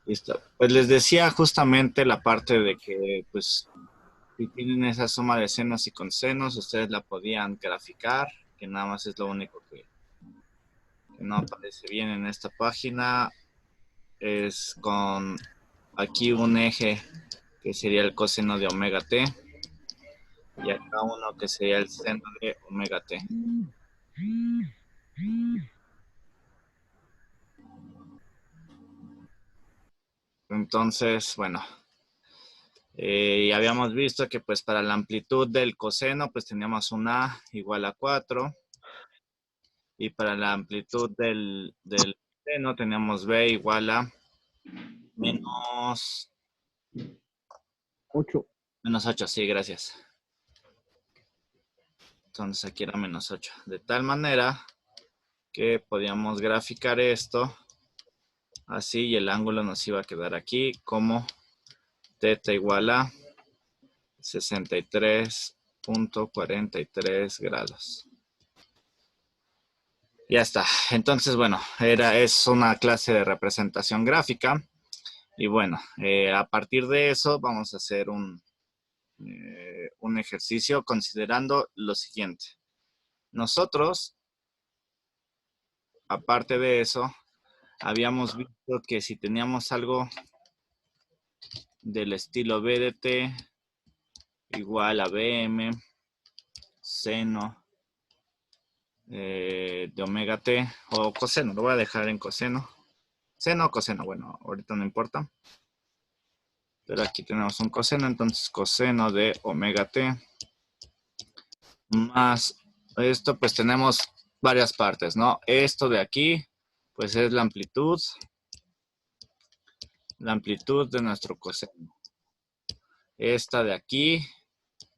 Listo. Pues les decía justamente la parte de que, pues, si tienen esa suma de senos y cosenos, ustedes la podían graficar, que nada más es lo único que no aparece bien en esta página. Es con aquí un eje que sería el coseno de omega t y acá uno que sería el seno de omega t. Entonces, bueno, y habíamos visto que pues para la amplitud del coseno pues teníamos un A igual a 4 y para la amplitud del seno teníamos B igual a menos, 8. menos 8, sí, gracias. Entonces aquí era menos 8. De tal manera que podíamos graficar esto así y el ángulo nos iba a quedar aquí como θ igual a 63.43 grados. Ya está. Entonces, bueno, es una clase de representación gráfica. Y bueno, a partir de eso vamos a hacer un ejercicio considerando lo siguiente. Nosotros, aparte de eso, habíamos visto que si teníamos algo del estilo BDT igual a BM, seno de omega t o coseno, lo voy a dejar en coseno. Seno o coseno, bueno, ahorita no importa. Pero aquí tenemos un coseno, entonces coseno de omega t más esto, pues tenemos varias partes, ¿no? Esto de aquí, pues es la amplitud de nuestro coseno. Esta de aquí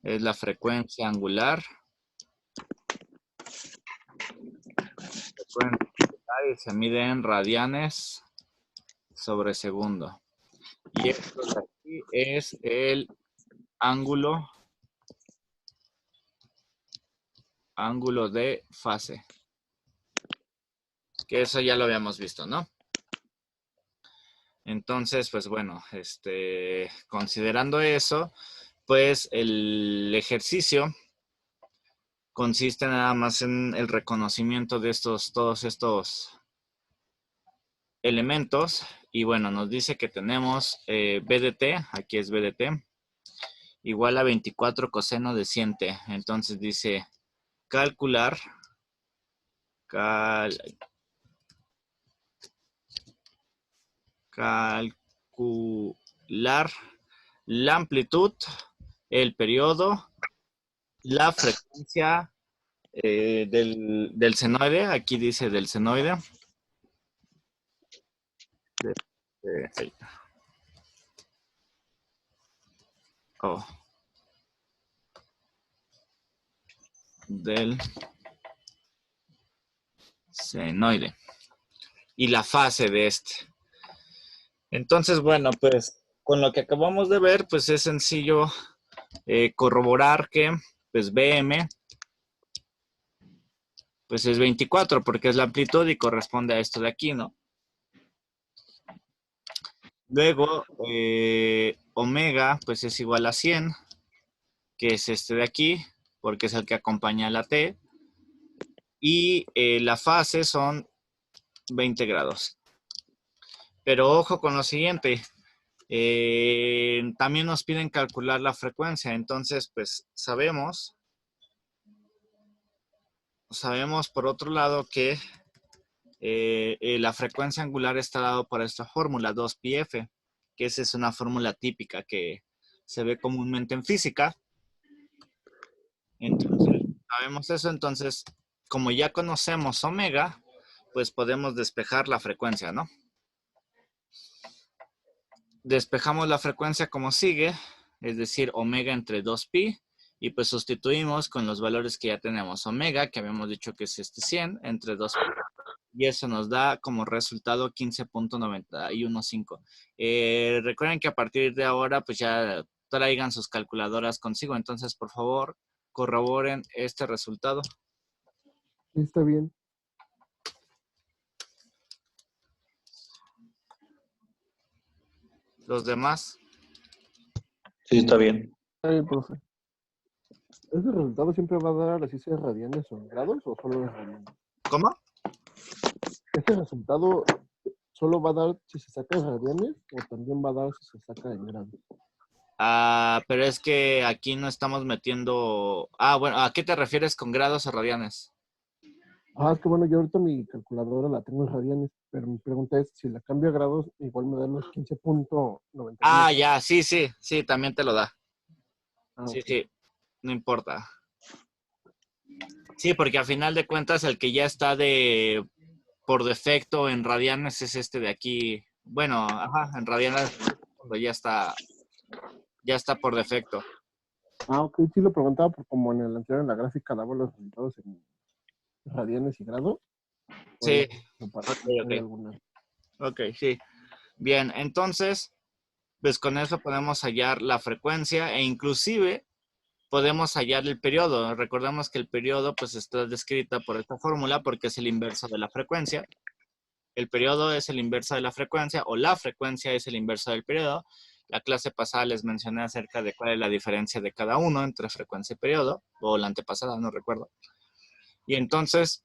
es la frecuencia angular. Frecuencia angular y se mide en radianes sobre segundo. Y esto de aquí es el ángulo de fase. Que eso ya lo habíamos visto, ¿no? Entonces, pues bueno, considerando eso, pues el ejercicio consiste nada más en el reconocimiento de todos estos elementos. Y bueno, nos dice que tenemos BDT, aquí es BDT, igual a 24 coseno de 100t. Entonces dice calcular, calcular la amplitud, el periodo, la frecuencia del senoide, aquí dice del senoide. Oh, del senoide. Y la fase de este. Entonces, bueno, pues con lo que acabamos de ver, pues es sencillo corroborar que pues BM pues es 24 porque es la amplitud y corresponde a esto de aquí, ¿no? Luego, omega pues es igual a 100, que es este de aquí, porque es el que acompaña a la T. Y la fase son 20 grados. Pero ojo con lo siguiente, también nos piden calcular la frecuencia, entonces pues sabemos por otro lado que la frecuencia angular está dado por esta fórmula 2πf, que esa es una fórmula típica que se ve comúnmente en física. Entonces, sabemos eso, entonces como ya conocemos omega, pues podemos despejar la frecuencia, ¿no? Despejamos la frecuencia como sigue, es decir, omega entre 2pi, y pues sustituimos con los valores que ya tenemos. Omega, que habíamos dicho que es 100, entre 2pi. Y eso nos da como resultado 15.915. Recuerden que a partir de ahora, pues ya traigan sus calculadoras consigo. Entonces, por favor, corroboren este resultado. Está bien. Los demás. Sí, está bien. Ay, profe. ¿Ese resultado siempre va a dar así sea radianes o en grados o solo en radianes? ¿Cómo? ¿Ese resultado solo va a dar si se saca en radianes o también va a dar si se saca en grados? Pero es que aquí no estamos metiendo... bueno, ¿a qué te refieres con grados o radianes? Es que bueno, yo ahorita mi calculadora la tengo en radianes, pero mi pregunta es, si la cambio a grados, igual me da los 15.91. Ya, sí, también te lo da. Sí, Ok. sí, no importa. Sí, porque a final de cuentas el que ya está por defecto en radianes es este de aquí. Bueno, en radianes ya está por defecto. Ok, sí lo preguntaba por como en el anterior en la gráfica daba los resultados en radianes y grados. Sí, Para ok, si hay ok. alguna. Ok, sí. Bien, entonces, pues con eso podemos hallar la frecuencia e inclusive podemos hallar el periodo. Recordemos que el periodo pues está descrita por esta fórmula porque es el inverso de la frecuencia. El periodo es el inverso de la frecuencia o la frecuencia es el inverso del periodo. La clase pasada les mencioné acerca de cuál es la diferencia de cada uno entre frecuencia y periodo, o la antepasada, no recuerdo. Y entonces,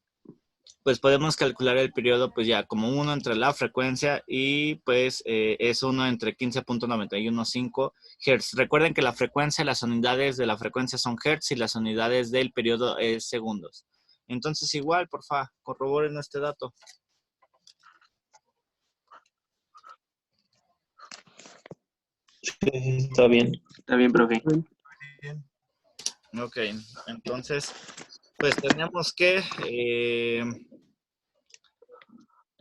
pues podemos calcular el periodo pues ya como 1 entre la frecuencia y pues es 1 entre 15.915 Hz. Recuerden que la frecuencia, las unidades de la frecuencia son Hz y las unidades del periodo es segundos. Entonces igual, porfa, corroboren este dato. Sí, está bien. Está bien, profe. Ok, entonces, pues tenemos que,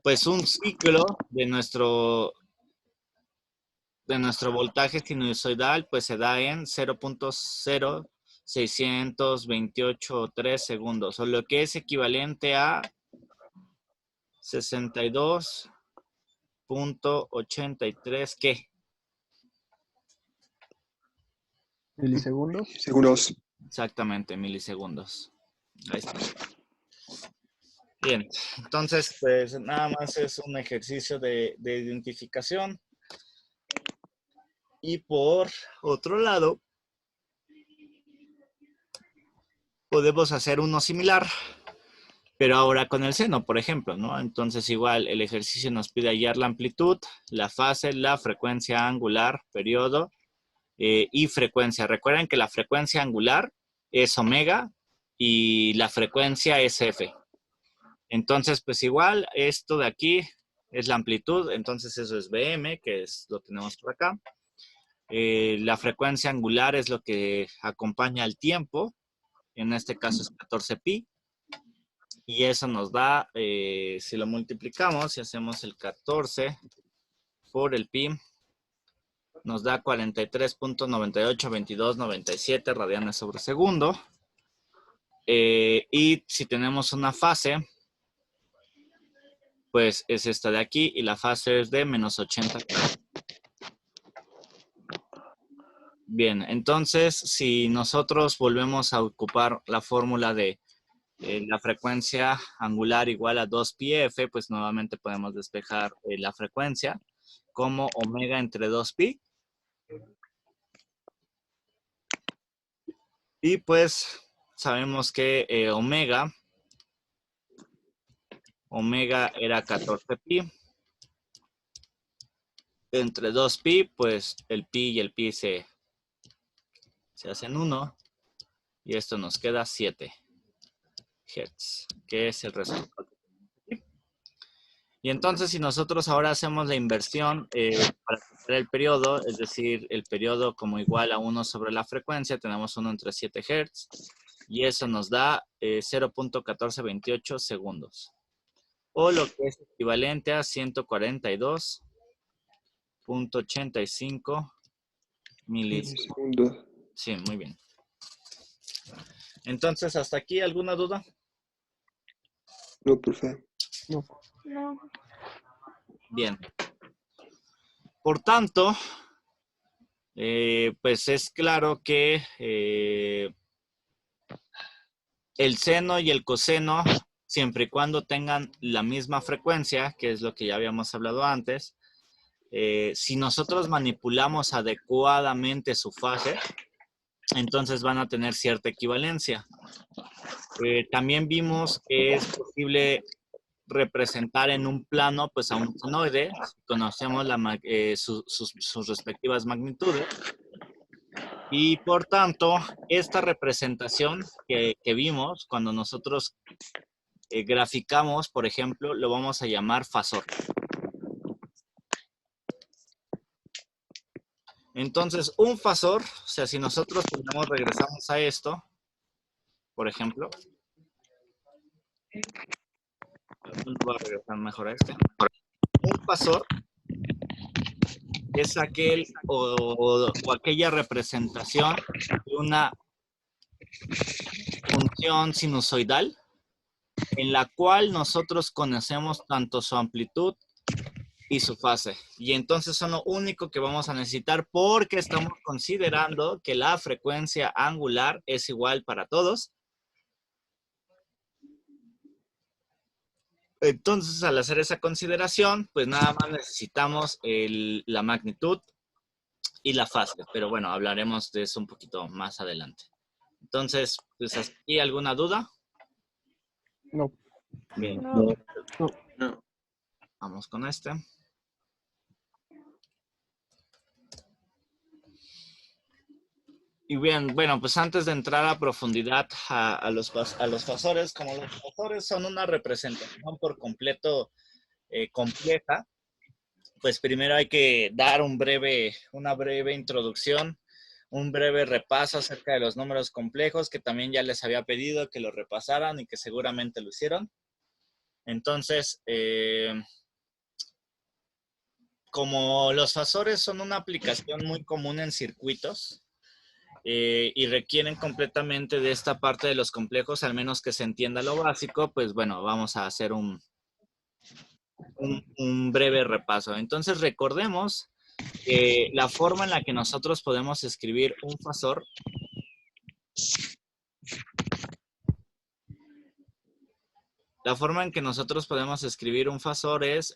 pues un ciclo de nuestro voltaje sinusoidal, pues se da en 0.0628.3 segundos, o lo que es equivalente a 62.83, ¿qué? ¿Milisegundos? Segundos. Exactamente, milisegundos. Ahí está. Bien, entonces, pues nada más es un ejercicio de identificación. Y por otro lado, podemos hacer uno similar, pero ahora con el seno, por ejemplo, ¿no? Entonces igual el ejercicio nos pide hallar la amplitud, la fase, la frecuencia angular, periodo y frecuencia. Recuerden que la frecuencia angular es omega y la frecuencia es f. Entonces, pues igual, esto de aquí es la amplitud, entonces eso es Bm, que lo tenemos por acá. La frecuencia angular es lo que acompaña al tiempo, en este caso es 14 pi, y eso nos da, si lo multiplicamos, si hacemos el 14 por el pi, nos da 43.982297 radianes sobre segundo. Y si tenemos una fase, pues es esta de aquí, y la fase es de menos 80 grados. Bien, entonces, si nosotros volvemos a ocupar la fórmula de la frecuencia angular igual a 2πf, pues nuevamente podemos despejar la frecuencia como omega entre 2pi. Y pues sabemos que omega era 14pi. Entre 2pi, pues el pi y el pi se hacen 1. Y esto nos queda 7 Hz, que es el resultado. Y entonces, si nosotros ahora hacemos la inversión para tener el periodo, es decir, el periodo como igual a 1 sobre la frecuencia, tenemos 1 entre 7 Hz, y eso nos da 0.1428 segundos. O lo que es equivalente a 142.85 milisegundos. Segundo. Sí, muy bien. Entonces, ¿hasta aquí alguna duda? No, profe. No. Bien. Por tanto, pues es claro que el seno y el coseno, siempre y cuando tengan la misma frecuencia, que es lo que ya habíamos hablado antes, si nosotros manipulamos adecuadamente su fase, entonces van a tener cierta equivalencia. También vimos que es posible representar en un plano pues a un senoide, conocemos sus respectivas magnitudes, y por tanto esta representación que vimos cuando nosotros graficamos, por ejemplo, lo vamos a llamar fasor. Entonces un fasor, o sea, si nosotros regresamos a esto, por ejemplo, voy a regresar mejor a este. Un fasor es aquel o aquella representación de una función sinusoidal en la cual nosotros conocemos tanto su amplitud y su fase. Y entonces son lo único que vamos a necesitar porque estamos considerando que la frecuencia angular es igual para todos. Entonces, al hacer esa consideración, pues nada más necesitamos la magnitud y la fase. Pero bueno, hablaremos de eso un poquito más adelante. Entonces, pues, ¿hasta aquí alguna duda? No. Bien. No. No. Vamos con este. Y bien, bueno, pues antes de entrar a profundidad a los fasores, como los fasores son una representación por completo compleja, pues primero hay que dar una breve introducción, un breve repaso acerca de los números complejos, que también ya les había pedido que lo repasaran y que seguramente lo hicieron. Entonces, como los fasores son una aplicación muy común en circuitos, y requieren completamente de esta parte de los complejos, al menos que se entienda lo básico, pues bueno, vamos a hacer un breve repaso. Entonces recordemos que la forma en la que nosotros podemos escribir un fasor es,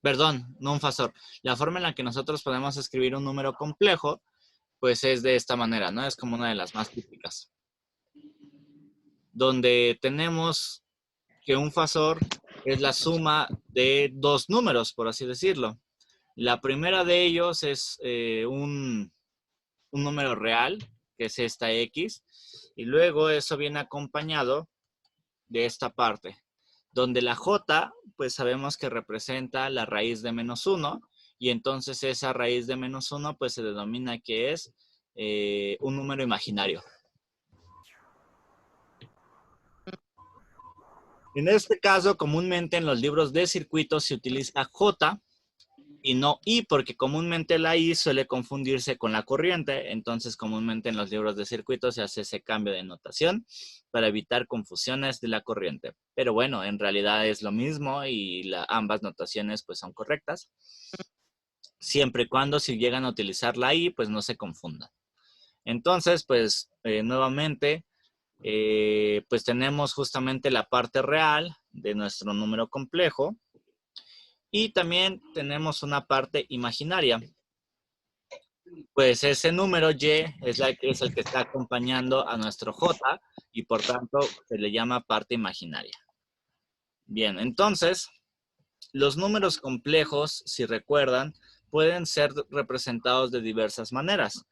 perdón, no un fasor. La forma en la que nosotros podemos escribir un número complejo pues es de esta manera, ¿no? Es como una de las más típicas. Donde tenemos que un fasor es la suma de dos números, por así decirlo. La primera de ellos es un número real, que es esta X, y luego eso viene acompañado de esta parte, donde la J, pues sabemos que representa la raíz de -1, y entonces esa raíz de -1 pues se denomina que es un número imaginario. En este caso, comúnmente en los libros de circuitos se utiliza J y no I, porque comúnmente la I suele confundirse con la corriente, entonces comúnmente en los libros de circuitos se hace ese cambio de notación para evitar confusiones de la corriente. Pero bueno, en realidad es lo mismo y ambas notaciones pues son correctas, siempre y cuando si llegan a utilizar la I, pues no se confundan. Entonces, pues nuevamente, pues tenemos justamente la parte real de nuestro número complejo y también tenemos una parte imaginaria. Pues ese número Y es el que está acompañando a nuestro J y por tanto se le llama parte imaginaria. Bien, entonces los números complejos, si recuerdan, pueden ser representados de diversas maneras.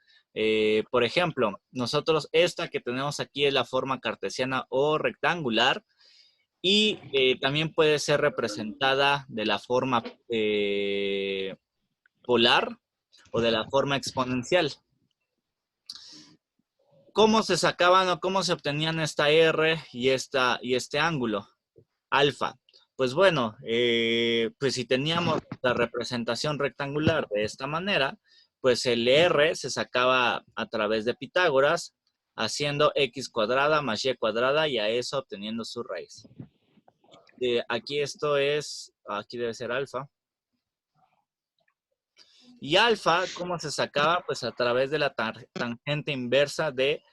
Por ejemplo, nosotros esta que tenemos aquí es la forma cartesiana o rectangular y también puede ser representada de la forma polar o de la forma exponencial. ¿Cómo se sacaban o cómo se obtenían esta R y este ángulo? Alfa. Pues bueno, pues si teníamos la representación rectangular de esta manera, pues el R se sacaba a través de Pitágoras, haciendo X cuadrada más Y cuadrada y a eso obteniendo su raíz. Aquí aquí debe ser alfa. Y alfa, ¿cómo se sacaba? Pues a través de la tangente inversa de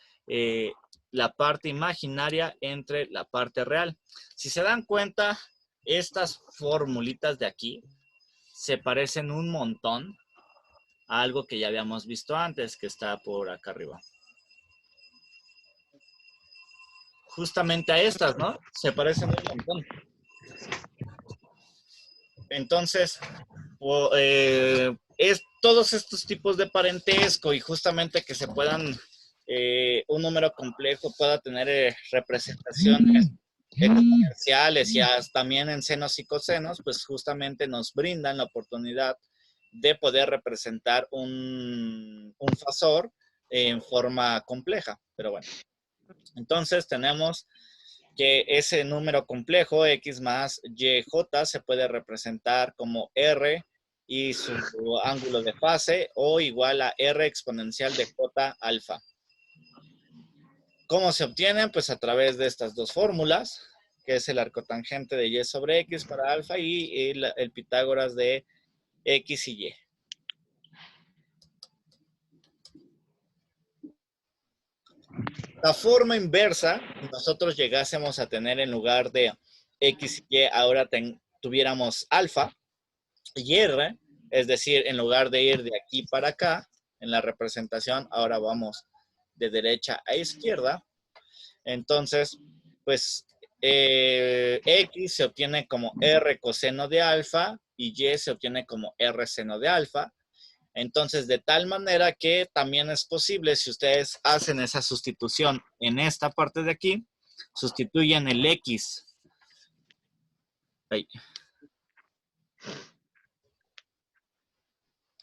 la parte imaginaria entre la parte real. Si se dan cuenta, estas formulitas de aquí se parecen un montón a algo que ya habíamos visto antes, que está por acá arriba. Justamente a estas, ¿no? Se parecen un montón. Entonces, es todos estos tipos de parentesco y justamente que se puedan, un número complejo pueda tener representaciones exponenciales y también en senos y cosenos, pues justamente nos brindan la oportunidad de poder representar un fasor en forma compleja. Pero bueno, entonces tenemos que ese número complejo, x más yj, se puede representar como r y su ángulo de fase, o igual a r exponencial de j alfa. ¿Cómo se obtienen? Pues a través de estas dos fórmulas, que es el arcotangente de y sobre x para alfa y el Pitágoras de x y y. La forma inversa, nosotros llegásemos a tener en lugar de x y y, ahora tuviéramos alfa y r, es decir, en lugar de ir de aquí para acá, en la representación, ahora vamos de derecha a izquierda. Entonces, pues x se obtiene como r coseno de alfa y y se obtiene como r seno de alfa. Entonces, de tal manera que también es posible, si ustedes hacen esa sustitución en esta parte de aquí, sustituyen el x. Ahí.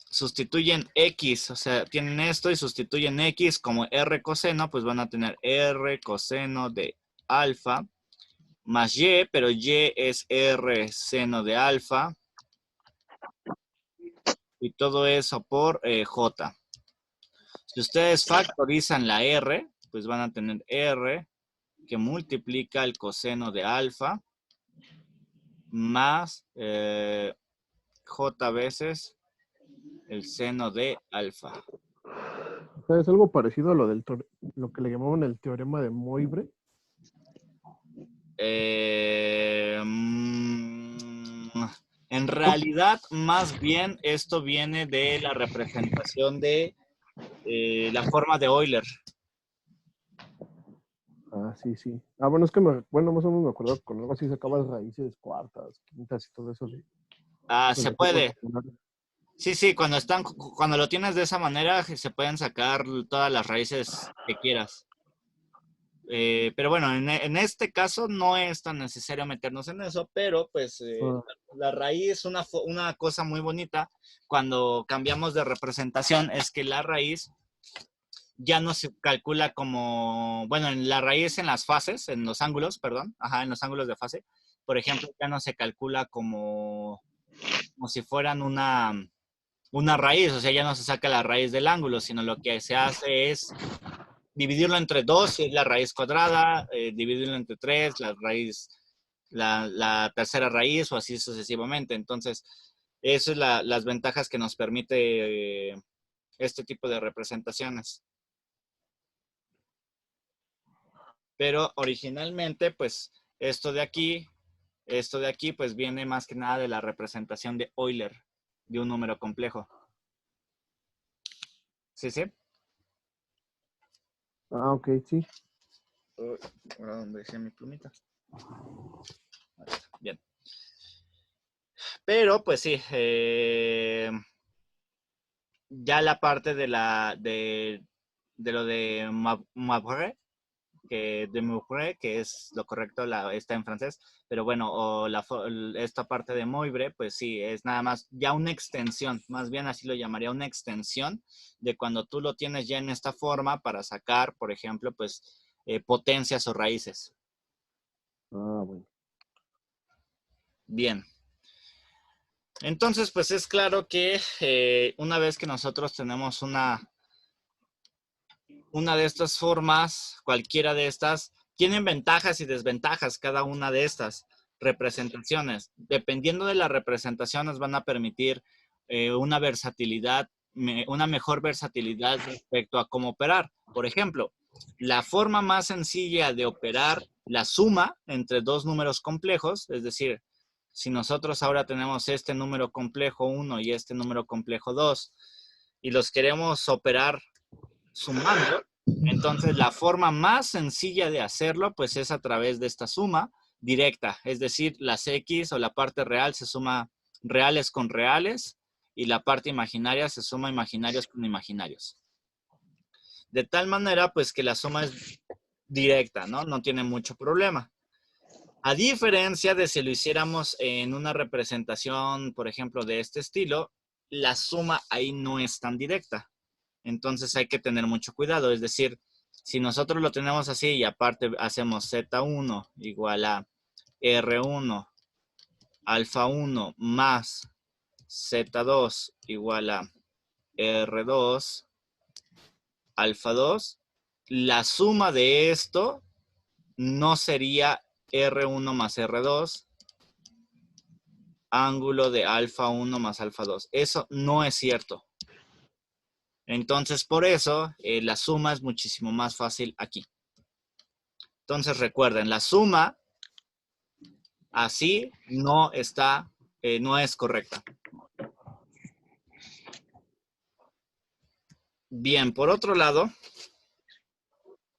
Sustituyen x, o sea, tienen esto y sustituyen x como r coseno, pues van a tener r coseno de alfa más y, pero y es r seno de alfa. Y todo eso por j. Si ustedes factorizan la r, pues van a tener r que multiplica el coseno de alfa más j veces el seno de alfa. O sea, es algo parecido a lo que le llamaban el teorema de Moivre. En realidad, más bien, esto viene de la representación de la forma de Euler. Ah, sí, sí. Ah, bueno, es que más o menos me acuerdo con algo así sacabas raíces cuartas, quintas y todo eso. Se puede. Sí, cuando lo tienes de esa manera, se pueden sacar todas las raíces que quieras. Pero bueno, en este caso no es tan necesario meternos en eso, pero pues la raíz, una cosa muy bonita cuando cambiamos de representación es que la raíz ya no se calcula como, bueno, en la raíz en las fases, en los ángulos, perdón, en los ángulos de fase, por ejemplo, ya no se calcula como si fueran una raíz, o sea, ya no se saca la raíz del ángulo, sino lo que se hace es dividirlo entre 2, es la raíz cuadrada, dividirlo entre 3, la tercera raíz, o así sucesivamente. Entonces, eso es las ventajas que nos permite este tipo de representaciones. Pero originalmente, pues, esto de aquí, pues viene más que nada de la representación de Euler, de un número complejo. ¿Sí, sí? Ah, ok, sí. Ahora, ¿dónde dejé mi plumita? Bien. Pero, pues sí, ya la parte de lo de Moivre, que es lo correcto, está en francés, pero bueno, esta parte de Moivre, pues sí, es nada más ya una extensión, más bien así lo llamaría, una extensión de cuando tú lo tienes ya en esta forma para sacar, por ejemplo, pues potencias o raíces. Ah, bueno. Bien. Entonces, pues es claro que una vez que nosotros tenemos una de estas formas, cualquiera de estas, tienen ventajas y desventajas cada una de estas representaciones. Dependiendo de la representación, nos van a permitir una versatilidad, una mejor versatilidad respecto a cómo operar. Por ejemplo, la forma más sencilla de operar la suma entre dos números complejos, es decir, si nosotros ahora tenemos este número complejo 1 y este número complejo 2 y los queremos operar sumando, entonces la forma más sencilla de hacerlo pues es a través de esta suma directa, es decir, las X o la parte real se suma reales con reales y la parte imaginaria se suma imaginarios con imaginarios. De tal manera pues que la suma es directa, ¿no? No tiene mucho problema. A diferencia de si lo hiciéramos en una representación, por ejemplo, de este estilo, la suma ahí no es tan directa. Entonces hay que tener mucho cuidado. Es decir, si nosotros lo tenemos así y aparte hacemos Z1 igual a R1 alfa 1 más Z2 igual a R2 alfa 2, la suma de esto no sería R1 más R2 ángulo de alfa 1 más alfa 2. Eso no es cierto. Entonces, por eso, la suma es muchísimo más fácil aquí. Entonces, recuerden, la suma así no está, no es correcta. Bien, por otro lado,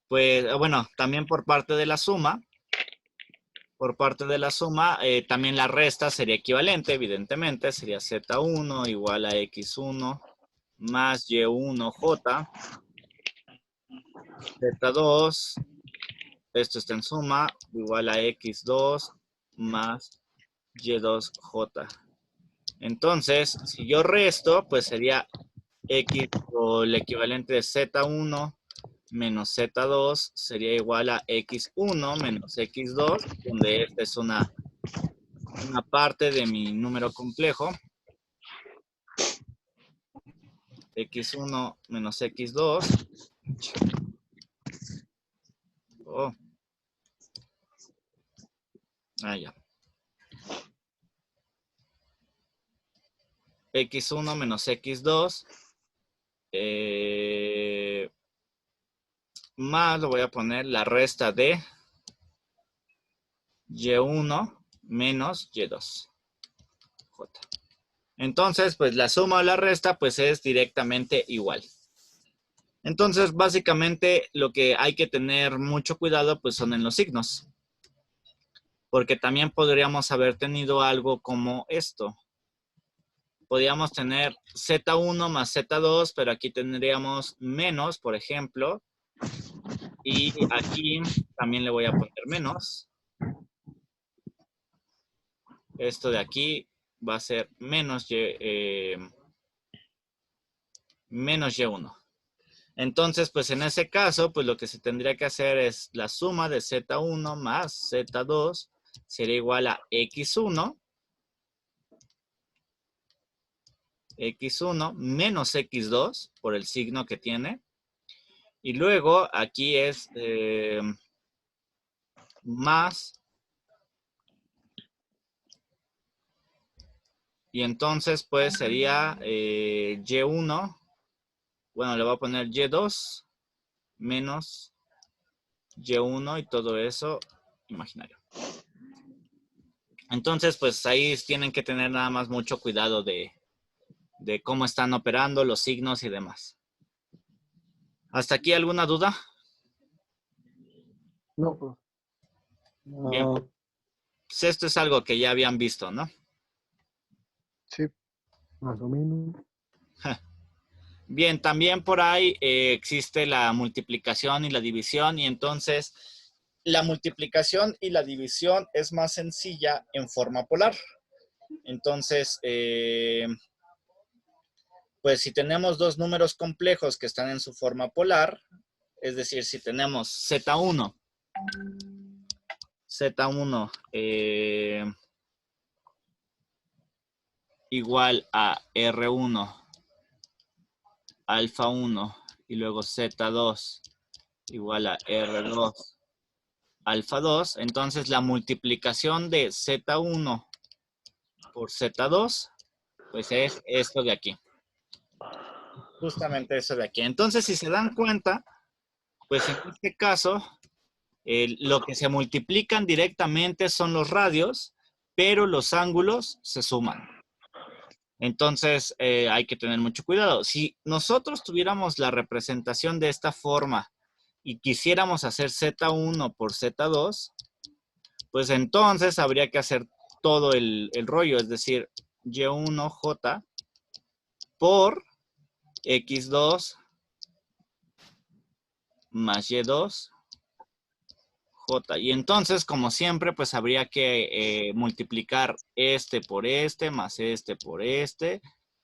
pues, bueno, también por parte de la suma, también la resta sería equivalente, evidentemente, sería Z1 igual a X1 más Y1J, Z2, esto está en suma, igual a X2 más Y2J. Entonces, si yo resto, pues sería X o el equivalente de Z1 menos Z2 sería igual a X1 menos X2, donde esta es una parte de mi número complejo. X1 menos X2. Oh. Ah, ya. X1 menos X2. Más lo voy a poner la resta de Y1 menos Y2. J. Entonces, pues la suma o la resta, pues es directamente igual. Entonces, básicamente, lo que hay que tener mucho cuidado, pues son en los signos. Porque también podríamos haber tenido algo como esto. Podríamos tener Z1 más Z2, pero aquí tendríamos menos, por ejemplo. Y aquí también le voy a poner menos. Esto de aquí va a ser menos Y1. Entonces, pues en ese caso, pues lo que se tendría que hacer es la suma de Z1 más Z2 sería igual a X1 menos X2 por el signo que tiene. Y luego aquí es más. Y entonces pues sería Y1. Bueno, le voy a poner Y2 menos Y1 y todo eso imaginario. Entonces pues ahí tienen que tener nada más mucho cuidado de cómo están operando los signos y demás. ¿Hasta aquí alguna duda? No, pues. Bien. Pues esto es algo que ya habían visto, ¿no? Sí, más o menos. Bien, también por ahí existe la multiplicación y la división, y entonces la multiplicación y la división es más sencilla en forma polar. Entonces, pues si tenemos dos números complejos que están en su forma polar, es decir, si tenemos Z1 igual a R1 alfa 1 y luego Z2 igual a R2 alfa 2, entonces la multiplicación de Z1 por Z2, pues es esto de aquí. Justamente eso de aquí. Entonces, si se dan cuenta, pues en este caso, lo que se multiplican directamente son los radios, pero los ángulos se suman. Entonces, hay que tener mucho cuidado. Si nosotros tuviéramos la representación de esta forma y quisiéramos hacer Z1 por Z2, pues entonces habría que hacer todo el rollo, es decir, Y1J por X2 más Y2 J. Y entonces, como siempre, pues habría que multiplicar este por este, más este por este,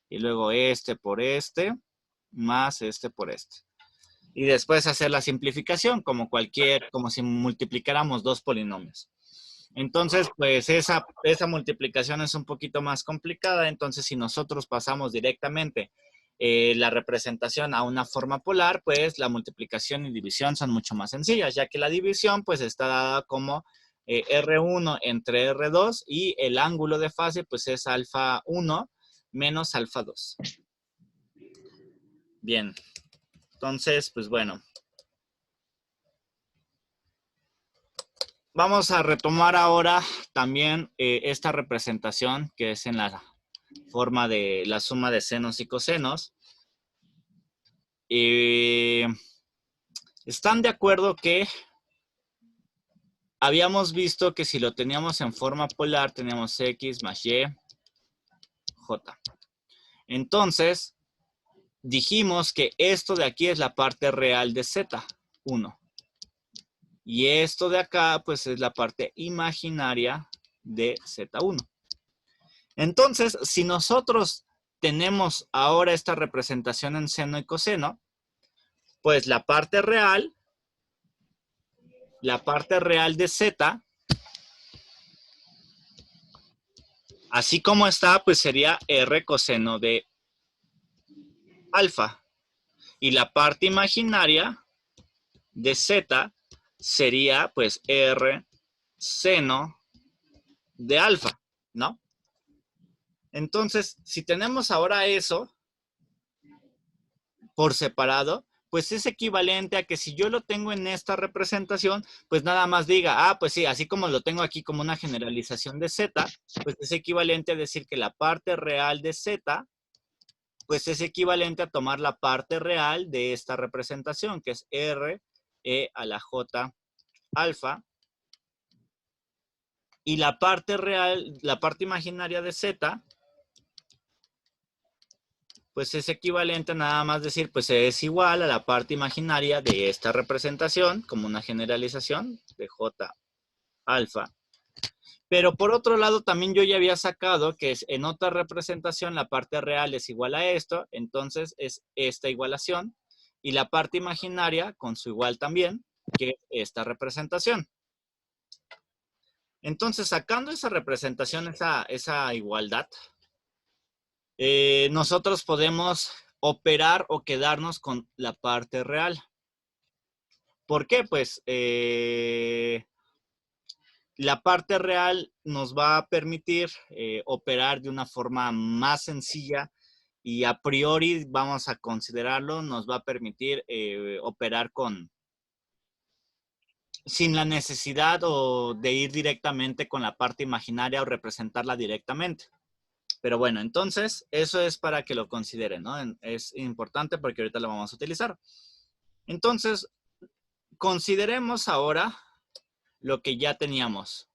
y luego este por este, más este por este. Y después hacer la simplificación, como si multiplicáramos dos polinomios. Entonces, pues esa multiplicación es un poquito más complicada. Entonces, si nosotros pasamos directamente la representación a una forma polar, pues la multiplicación y división son mucho más sencillas, ya que la división pues está dada como R1 entre R2 y el ángulo de fase pues es alfa 1 menos alfa 2. Bien, entonces pues bueno. Vamos a retomar ahora también esta representación que es en la forma de la suma de senos y cosenos. ¿Están de acuerdo que habíamos visto que si lo teníamos en forma polar teníamos X más Y, J? Entonces, dijimos que esto de aquí es la parte real de Z1. Y esto de acá, pues es la parte imaginaria de Z1. Entonces, si nosotros tenemos ahora esta representación en seno y coseno, pues la parte real de Z, así como está, pues sería R coseno de alfa. Y la parte imaginaria de Z sería pues R seno de alfa, ¿no? Entonces, si tenemos ahora eso por separado, pues es equivalente a que si yo lo tengo en esta representación, pues nada más diga, ah, pues sí, así como lo tengo aquí como una generalización de Z, pues es equivalente a decir que la parte real de Z, pues es equivalente a tomar la parte real de esta representación, que es R e a la J alfa, y la parte real, la parte imaginaria de Z, pues es equivalente a nada más decir, pues es igual a la parte imaginaria de esta representación, como una generalización de J alfa. Pero por otro lado, también yo ya había sacado que en otra representación la parte real es igual a esto, entonces es esta igualación, y la parte imaginaria con su igual también, que es esta representación. Entonces, sacando esa representación, esa igualdad, nosotros podemos operar o quedarnos con la parte real. ¿Por qué? Pues la parte real nos va a permitir operar de una forma más sencilla y a priori vamos a considerarlo, nos va a permitir operar sin la necesidad de ir directamente con la parte imaginaria o representarla directamente. Pero bueno, entonces, eso es para que lo consideren, ¿no? Es importante porque ahorita lo vamos a utilizar. Entonces, consideremos ahora lo que ya teníamos.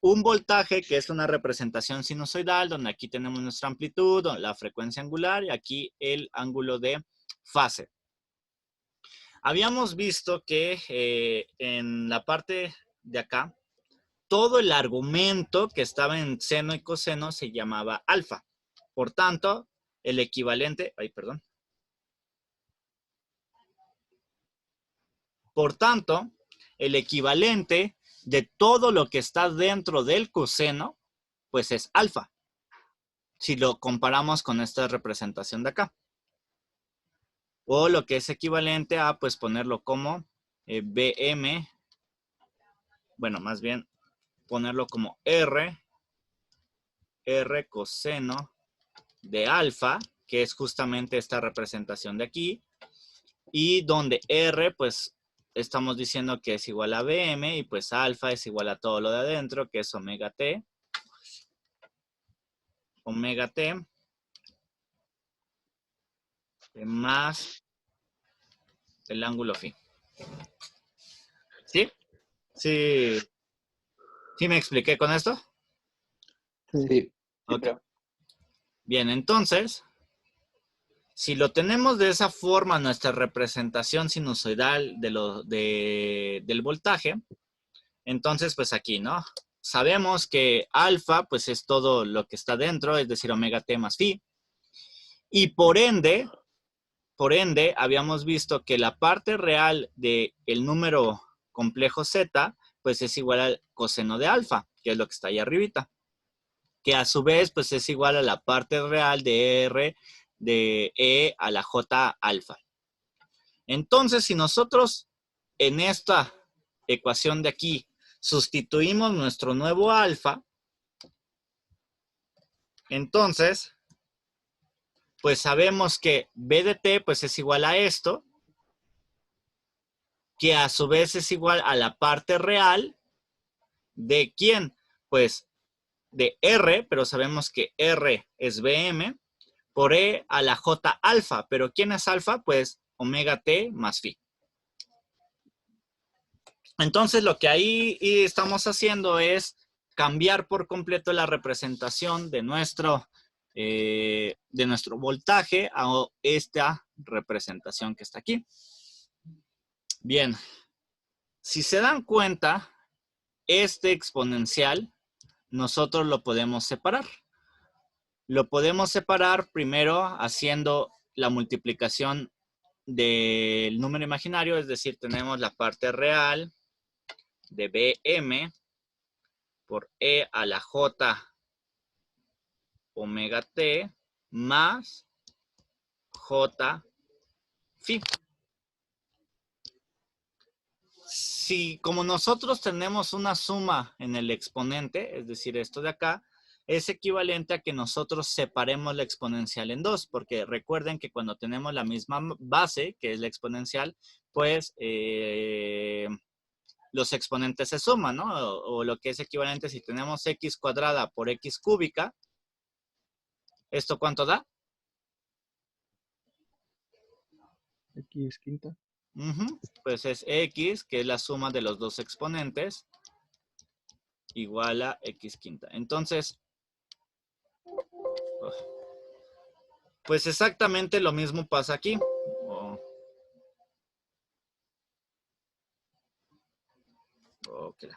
Un voltaje, que es una representación sinusoidal, donde aquí tenemos nuestra amplitud, la frecuencia angular, y aquí el ángulo de fase. Habíamos visto que en la parte de acá, todo el argumento que estaba en seno y coseno se llamaba alfa. Por tanto, el equivalente, Por tanto, el equivalente de todo lo que está dentro del coseno, pues es alfa. Si lo comparamos con esta representación de acá. O lo que es equivalente a, pues ponerlo como BM, bueno, más bien ponerlo como R coseno de alfa, que es justamente esta representación de aquí, y donde R, pues, estamos diciendo que es igual a BM, y pues alfa es igual a todo lo de adentro, que es omega T. omega t más el ángulo phi. ¿Sí? ¿Sí? ¿Sí me expliqué con esto? Sí. Ok. Bien, entonces, si lo tenemos de esa forma, nuestra representación sinusoidal del voltaje, entonces, pues aquí, ¿no? Sabemos que alfa, pues es todo lo que está dentro, es decir, omega t más phi. Y por ende, habíamos visto que la parte real del número complejo z, pues es igual al coseno de alfa, que es lo que está ahí arribita. Que a su vez, pues es igual a la parte real de R de E a la J alfa. Entonces, si nosotros en esta ecuación de aquí sustituimos nuestro nuevo alfa, entonces, pues sabemos que B de t pues es igual a esto, que a su vez es igual a la parte real de ¿quién? Pues de R, pero sabemos que R es Bm, por E a la J alfa. ¿Pero quién es alfa? Pues omega t más phi. Entonces lo que ahí estamos haciendo es cambiar por completo la representación de nuestro voltaje a esta representación que está aquí. Bien, si se dan cuenta, este exponencial nosotros lo podemos separar. Lo podemos separar primero haciendo la multiplicación del número imaginario, es decir, tenemos la parte real de Bm por E a la J omega t más J phi. Si como nosotros tenemos una suma en el exponente, es decir, esto de acá, es equivalente a que nosotros separemos la exponencial en dos, porque recuerden que cuando tenemos la misma base, que es la exponencial, pues los exponentes se suman, ¿no? O lo que es equivalente, si tenemos x cuadrada por x cúbica, ¿esto cuánto da? X quinta. Pues es x, que es la suma de los dos exponentes, igual a x quinta. Entonces, pues exactamente lo mismo pasa aquí. Okay.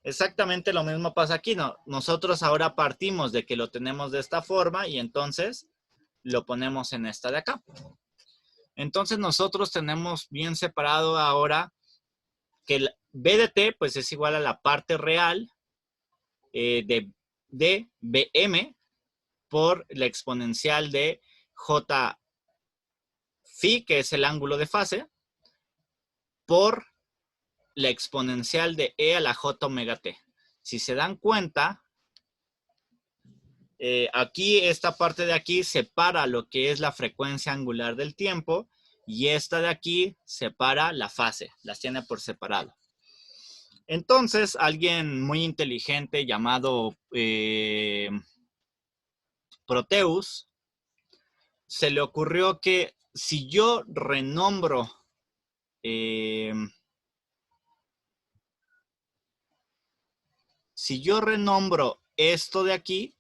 Exactamente lo mismo pasa aquí. No, nosotros ahora partimos de que lo tenemos de esta forma y entonces lo ponemos en esta de acá. Entonces nosotros tenemos bien separado ahora que el B de t pues es igual a la parte real de Bm por la exponencial de J phi, que es el ángulo de fase, por la exponencial de E a la J omega t. Si se dan cuenta, aquí esta parte de aquí separa lo que es la frecuencia angular del tiempo y esta de aquí separa la fase, las tiene por separado. Entonces, alguien muy inteligente llamado Proteus, se le ocurrió que si yo renombro esto de aquí,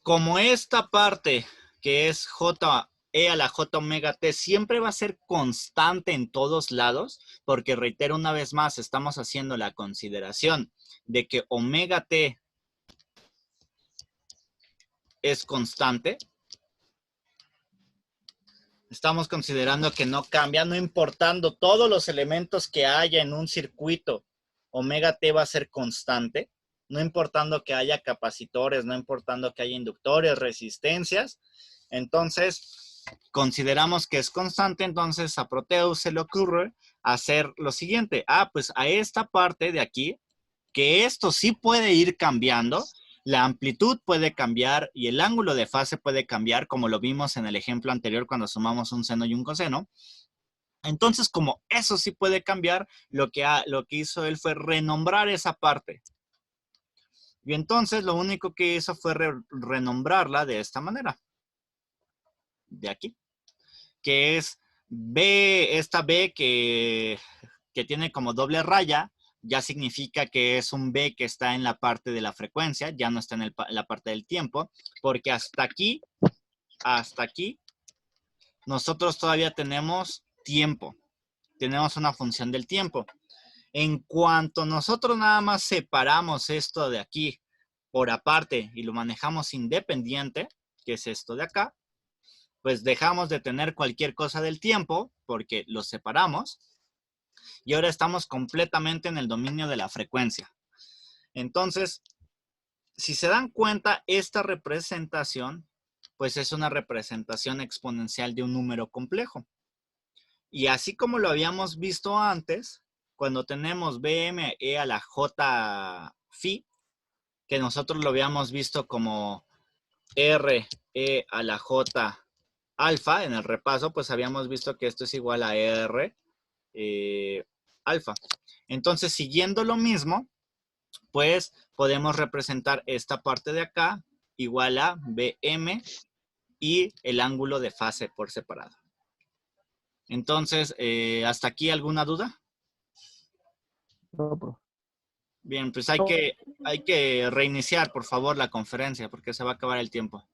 como esta parte que es J E a la J omega t siempre va a ser constante en todos lados, porque reitero una vez más, estamos haciendo la consideración de que omega t es constante. Estamos considerando que no cambia, no importando todos los elementos que haya en un circuito, omega t va a ser constante, no importando que haya capacitores, no importando que haya inductores, resistencias. Entonces, consideramos que es constante, entonces a Proteus se le ocurre hacer lo siguiente. Pues a esta parte de aquí, que esto sí puede ir cambiando, la amplitud puede cambiar y el ángulo de fase puede cambiar, como lo vimos en el ejemplo anterior cuando sumamos un seno y un coseno. Entonces, como eso sí puede cambiar, lo que hizo él fue renombrar esa parte. Y entonces lo único que hizo fue renombrarla de esta manera. De aquí. Que es B, esta B que tiene como doble raya, ya significa que es un B que está en la parte de la frecuencia, ya no está en la parte del tiempo, porque hasta aquí, nosotros todavía tenemos tiempo. Tenemos una función del tiempo. En cuanto nosotros nada más separamos esto de aquí por aparte y lo manejamos independiente, que es esto de acá, pues dejamos de tener cualquier cosa del tiempo porque lo separamos y ahora estamos completamente en el dominio de la frecuencia. Entonces, si se dan cuenta, esta representación, pues es una representación exponencial de un número complejo. Y así como lo habíamos visto antes, cuando tenemos BME a la J phi, que nosotros lo habíamos visto como RE a la J alfa en el repaso, pues habíamos visto que esto es igual a R alfa. Entonces, siguiendo lo mismo, pues podemos representar esta parte de acá igual a BM y el ángulo de fase por separado. Entonces, ¿hasta aquí alguna duda? No, profe. Bien, pues hay que reiniciar, por favor, la conferencia porque se va a acabar el tiempo.